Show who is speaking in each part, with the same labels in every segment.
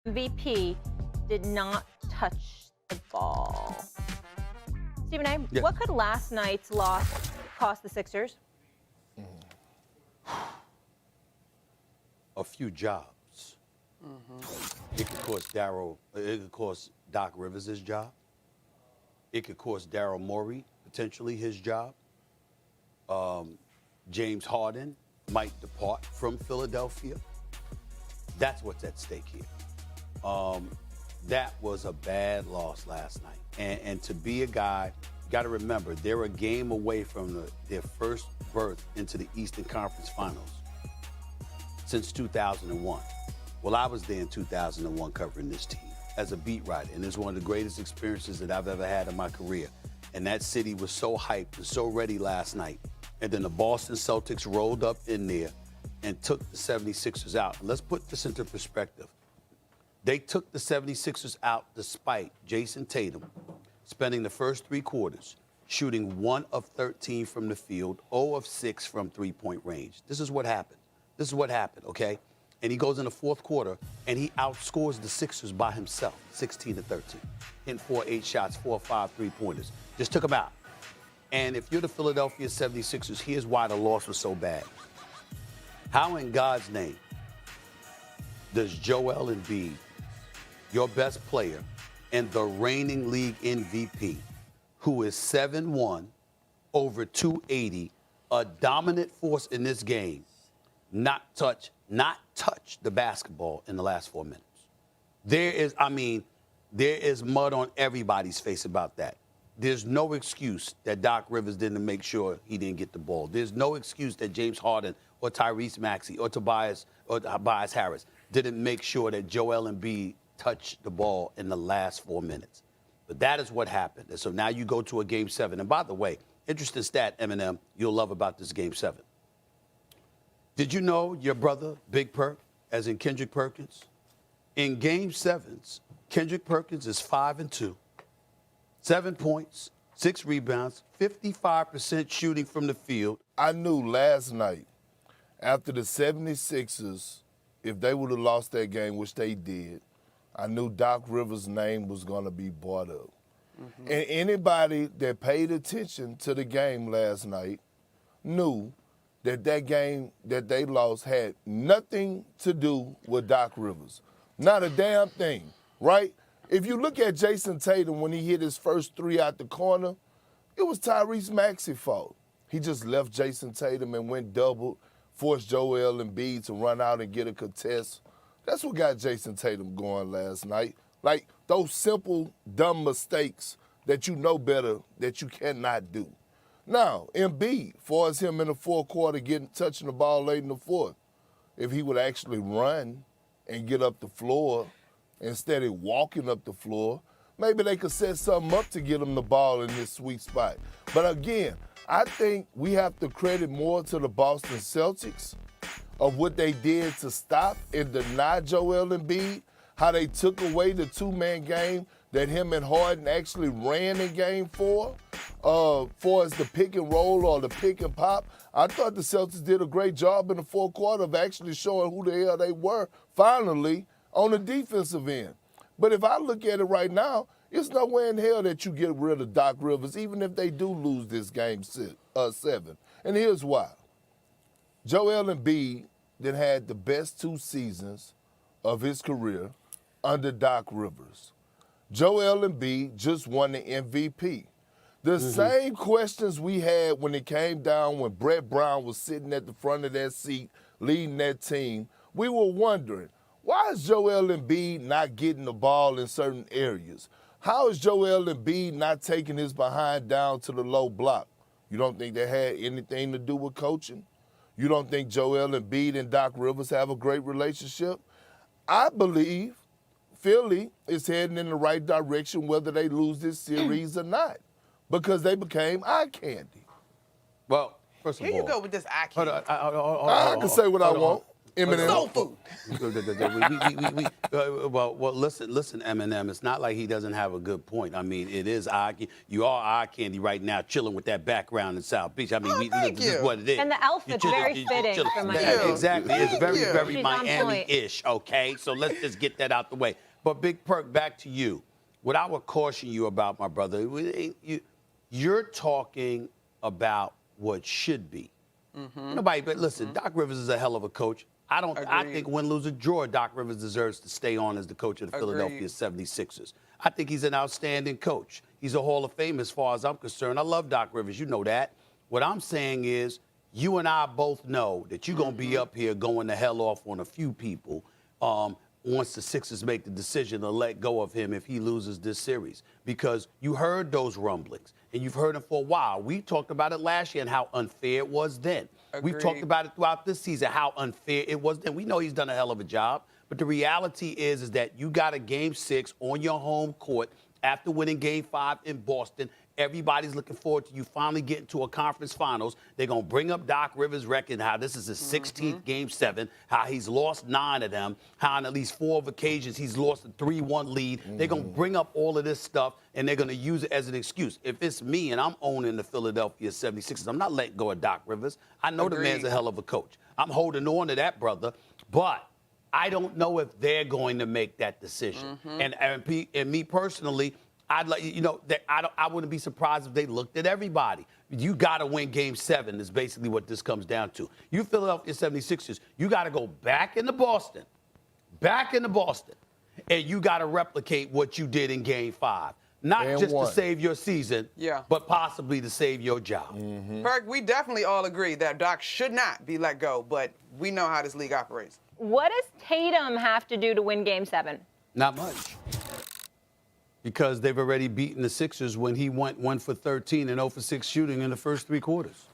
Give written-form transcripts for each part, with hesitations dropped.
Speaker 1: MVP did not touch the ball. Stephen A.,
Speaker 2: Yeah.
Speaker 1: what could last night's loss cost the Sixers?
Speaker 2: A few jobs. It could cost it could cost Doc Rivers his job. It could cost Daryl Morey potentially his job. James Harden might depart from Philadelphia. That's what's at stake here. That was a bad loss last night. And to be a guy, you got to remember, they're a game away from their first berth into the Eastern Conference Finals since 2001. Well, I was there in 2001 covering this team as a beat writer, and it's one of the greatest experiences that I've ever had in my career. And that city was so hyped and so ready last night. And then the Boston Celtics rolled up in there and took the 76ers out. Let's put this into perspective. They took the 76ers out despite Jason Tatum spending the first three quarters shooting 1 of 13 from the field, 0 of 6 from three-point range. This is what happened. This is what happened, okay? And he goes in the fourth quarter, and he outscores the Sixers by himself, 16 to 13. Hitting 4-8 shots, 4 or 5 three-pointers. Just took him out. And if you're the Philadelphia 76ers, here's why the loss was so bad. How in God's name does Joel Embiid, your best player and the reigning league MVP, who is 7-1, over 280, a dominant force in this game, not touch the basketball in the last 4 minutes? There is mud on everybody's face about that. There's no excuse that Doc Rivers didn't make sure he didn't get the ball. There's no excuse that James Harden or Tyrese Maxey or Tobias Harris didn't make sure that Joel Embiid touched the ball in the last 4 minutes. But that is what happened. And so now you go to a Game 7. And by the way, interesting stat, Eminem, you'll love about this Game 7. Did you know your brother, Big Perk, as in Kendrick Perkins? In Game 7s, Kendrick Perkins is 5-2, 7 points, 6 rebounds, 55% shooting from the field.
Speaker 3: I knew last night, after the 76ers, if they would have lost that game, which they did, I knew Doc Rivers' name was going to be brought up. And anybody that paid attention to the game last night knew that game that they lost had nothing to do with Doc Rivers. Not a damn thing, right? If you look at Jason Tatum when he hit his first three out the corner, it was Tyrese Maxey's fault. He just left Jason Tatum and went double, forced Joel Embiid to run out and get a contest. That's what got Jason Tatum going last night. Like those simple, dumb mistakes that you know better that you cannot do. Now, Embiid, far as him in the fourth quarter touching the ball late in the fourth, if he would actually run and get up the floor instead of walking up the floor, maybe they could set something up to get him the ball in this sweet spot. But again, I think we have to credit more to the Boston Celtics of what they did to stop and deny Joel Embiid, how they took away the two-man game that him and Harden actually ran in Game 4, for as the pick and roll or the pick and pop. I thought the Celtics did a great job in the fourth quarter of actually showing who the hell they were, finally, on the defensive end. But if I look at it right now, it's no way in hell that you get rid of Doc Rivers, even if they do lose this Game 7. And here's why. Joel Embiid then had the best 2 seasons of his career under Doc Rivers. Joel Embiid just won the MVP. The same questions we had when it came down when Brett Brown was sitting at the front of that seat leading that team, we were wondering, why is Joel Embiid not getting the ball in certain areas? How is Joel Embiid not taking his behind down to the low block? You don't think that had anything to do with coaching? You don't think Joel Embiid and Doc Rivers have a great relationship? I believe Philly is heading in the right direction whether they lose this series or not, because they became eye candy.
Speaker 2: Well, first of all,
Speaker 4: Here you go with this eye candy.
Speaker 3: I can say what I want. Eminem.
Speaker 4: Soul food.
Speaker 2: Well, listen, Eminem. It's not like he doesn't have a good point. I mean, it is you are eye candy right now, chilling with that background in South Beach. I mean,
Speaker 4: thank
Speaker 2: this is
Speaker 4: you.
Speaker 2: what it is.
Speaker 1: And the outfit's very fitting
Speaker 2: chilling.
Speaker 1: for
Speaker 4: Thank
Speaker 1: Miami.
Speaker 4: you.
Speaker 2: Exactly. It's very,
Speaker 4: you.
Speaker 2: very
Speaker 1: She's on point.
Speaker 2: Miami-ish. Okay, so let's just get that out the way. But Big Perk, back to you. What I would caution you about, my brother, you're talking about what should be. Nobody, but listen, Doc Rivers is a hell of a coach. I
Speaker 4: Agreed.
Speaker 2: think win, lose, or draw, Doc Rivers deserves to stay on as the coach of the Philadelphia 76ers. I think he's an outstanding coach. He's a Hall of Fame as far as I'm concerned. I love Doc Rivers. You know that. What I'm saying is you and I both know that you're going to be up here going the hell off on a few people once the Sixers make the decision to let go of him if he loses this series. Because you heard those rumblings, and you've heard them for a while. We talked about it last year and how unfair it was then. We've talked about it throughout this season, how unfair it was then. We know he's done a hell of a job, but the reality is that you got a Game 6 on your home court after winning Game 5 in Boston. Everybody's looking forward to you finally getting to a conference finals. They're going to bring up Doc Rivers' record, how this is his 16th Game 7, how he's lost 9 of them, how on at least 4 occasions he's lost a 3-1 lead. They're going to bring up all of this stuff, and they're going to use it as an excuse. If it's me and I'm owning the Philadelphia 76ers, I'm not letting go of Doc Rivers. I know the man's a hell of a coach. I'm holding on to that, brother, but I don't know if they're going to make that decision. And me personally, I'd like, I wouldn't be surprised if they looked at everybody. You got to win Game 7 is basically what this comes down to. You Philadelphia 76ers, you got to go back into Boston, and you got to replicate what you did in Game 5. Not
Speaker 3: And
Speaker 2: just
Speaker 3: one.
Speaker 2: to save your season, but possibly to save your job.
Speaker 4: Perk, we definitely all agree that Doc should not be let go, but we know how this league operates.
Speaker 1: What does Tatum have to do to win Game 7?
Speaker 2: Not much. Because they've already beaten the Sixers when he went 1 for 13 and 0 for 6 shooting in the first 3 quarters.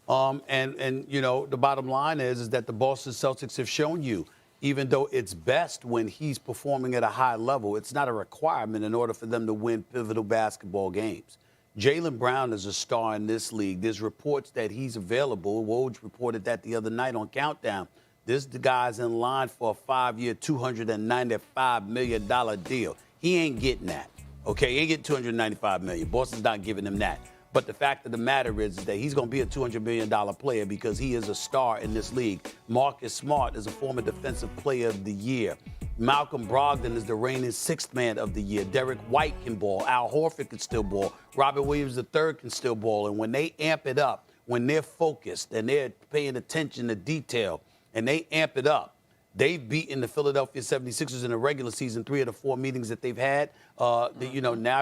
Speaker 2: And the bottom line is that the Boston Celtics have shown you, even though it's best when he's performing at a high level, it's not a requirement in order for them to win pivotal basketball games. Jaylen Brown is a star in this league. There's reports that he's available. Woj reported that the other night on Countdown. This guy's in line for a 5-year, $295 million deal. He ain't getting that. Okay, he ain't getting $295 million. Boston's not giving him that. But the fact of the matter is that he's going to be a $200 million player because he is a star in this league. Marcus Smart is a former Defensive Player of the Year. Malcolm Brogdon is the reigning 6th Man of the Year. Derek White can ball. Al Horford can still ball. Robert Williams III can still ball. And when they amp it up, when they're focused and they're paying attention to detail and they amp it up, they've beaten the Philadelphia 76ers in the regular season 3 of the 4 meetings that they've had. Now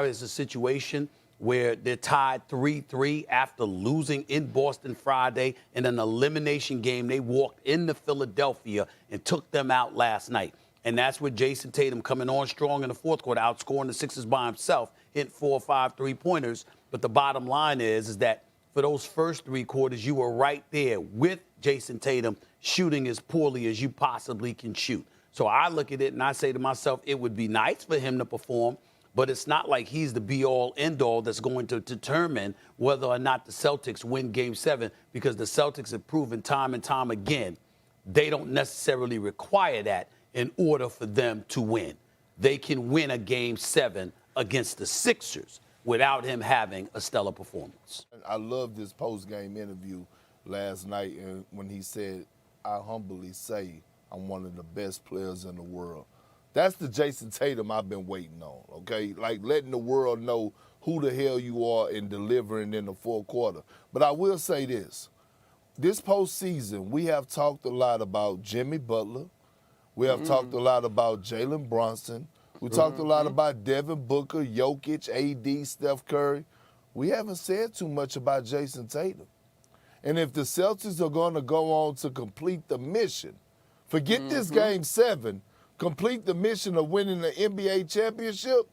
Speaker 2: it's a situation where they're tied 3-3 after losing in Boston Friday in an elimination game. They walked into Philadelphia and took them out last night. And that's with Jason Tatum coming on strong in the fourth quarter, outscoring the Sixers by himself, hit 4 or 5 3-pointers. But the bottom line is that for those first 3 quarters, you were right there with Jason Tatum shooting as poorly as you possibly can shoot. So I look at it and I say to myself, it would be nice for him to perform, but it's not like he's the be-all, end-all that's going to determine whether or not the Celtics win Game 7, because the Celtics have proven time and time again they don't necessarily require that in order for them to win. They can win a Game 7 against the Sixers without him having a stellar performance.
Speaker 3: I love this post-game interview last night, and when he said, I humbly say I'm one of the best players in the world. That's the Jason Tatum I've been waiting on, okay? Like letting the world know who the hell you are and delivering in the fourth quarter. But I will say this postseason, we have talked a lot about Jimmy Butler. We have talked a lot about Jalen Brunson. We talked a lot about Devin Booker, Jokic, AD, Steph Curry. We haven't said too much about Jason Tatum. And if the Celtics are going to go on to complete the mission, forget this Game 7, complete the mission of winning the NBA championship,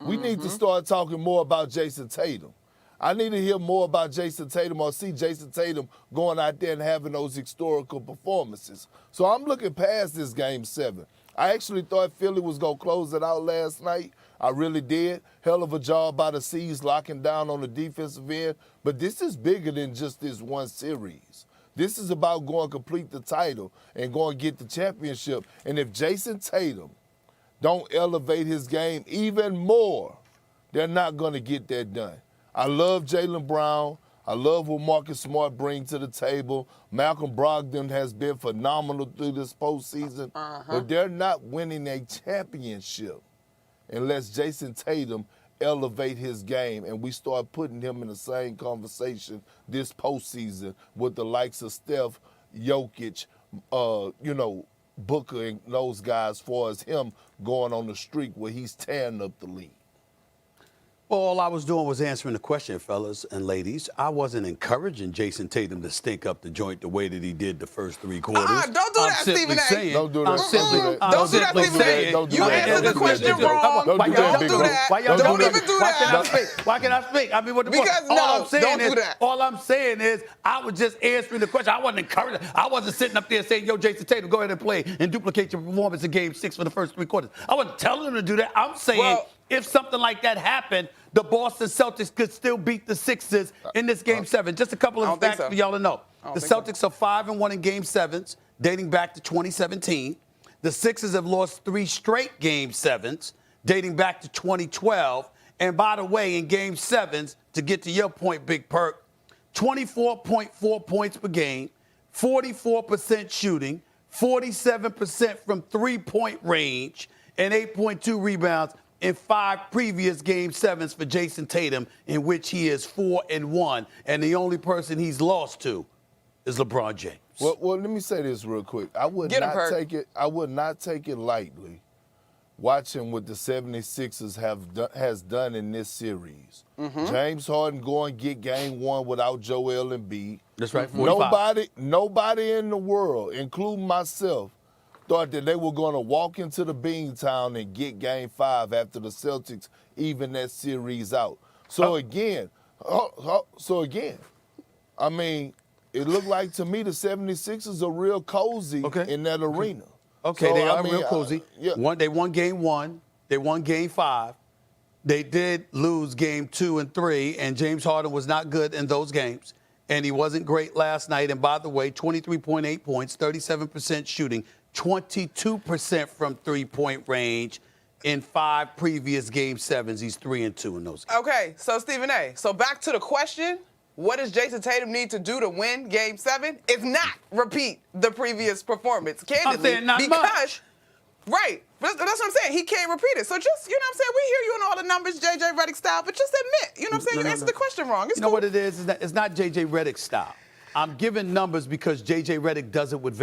Speaker 3: we need to start talking more about Jason Tatum. I need to hear more about Jason Tatum or see Jason Tatum going out there and having those historical performances. So I'm looking past this Game 7. I actually thought Philly was going to close it out last night. I really did. Hell of a job by the C's locking down on the defensive end. But this is bigger than just this one series. This is about going complete the title and going to get the championship. And if Jason Tatum don't elevate his game even more, they're not going to get that done. I love Jaylen Brown. I love what Marcus Smart brings to the table. Malcolm Brogdon has been phenomenal through this postseason, but they're not winning a championship unless Jason Tatum elevate his game and we start putting him in the same conversation this postseason with the likes of Steph, Jokic, Booker and those guys, as far as him going on the streak where he's tearing up the league.
Speaker 2: Well, all I was doing was answering the question, fellas and ladies. I wasn't encouraging Jason Tatum to stink up the joint the way that he did the first 3 quarters.
Speaker 4: Don't do that, Stephen A.
Speaker 3: Don't do that.
Speaker 4: Don't do that, Stephen A. You answered the question wrong.
Speaker 3: Don't do that.
Speaker 4: Don't even do that.
Speaker 2: Why can't I speak? I mean, what the
Speaker 4: Because don't do that.
Speaker 2: All I'm saying is I was just answering the question. I wasn't encouraging. I wasn't sitting up there saying, yo, Jason Tatum, go ahead and play and duplicate your performance in Game 6 for the first 3 quarters. I wasn't telling him to do that. I'm saying if something like that happened, the Boston Celtics could still beat the Sixers in this Game 7. Just a couple of facts for y'all to know. The Celtics are 5-1 in Game 7s, dating back to 2017. The Sixers have lost 3 straight Game 7s, dating back to 2012. And by the way, in Game 7s, to get to your point, Big Perk, 24.4 points per game, 44% shooting, 47% from three-point range, and 8.2 rebounds in 5 previous Game 7s for Jason Tatum, in which he is 4-1, and the only person he's lost to is LeBron James.
Speaker 3: Well, let me say this real quick. I would not take it lightly watching what the 76ers has done in this series. James Harden going to get Game 1 without Joel Embiid.
Speaker 2: That's right. 45.
Speaker 3: Nobody in the world, including myself, thought that they were going to walk into the Beantown and get Game 5 after the Celtics even that series out. So again, I mean, it looked like to me the 76ers are real cozy in that arena.
Speaker 2: Okay, so, they are real cozy. They won Game 1. They won Game 5. They did lose Game 2 and 3, and James Harden was not good in those games. And he wasn't great last night. And by the way, 23.8 points, 37% shooting, 22% from three-point range in 5 previous Game 7s. He's 3-2 in those games.
Speaker 4: Okay, so Stephen A. So back to the question, what does Jason Tatum need to do to win Game 7? It's not repeat the previous performance, candidly.
Speaker 2: I'm saying not much.
Speaker 4: Right. That's what I'm saying. He can't repeat it. So just, you know what I'm saying, we hear you on all the numbers, J.J. Redick style, but just admit, you know what I'm saying, you answered the question wrong. It's
Speaker 2: You know what it is? It's not J.J. Redick style. I'm giving numbers because J.J. Redick does it with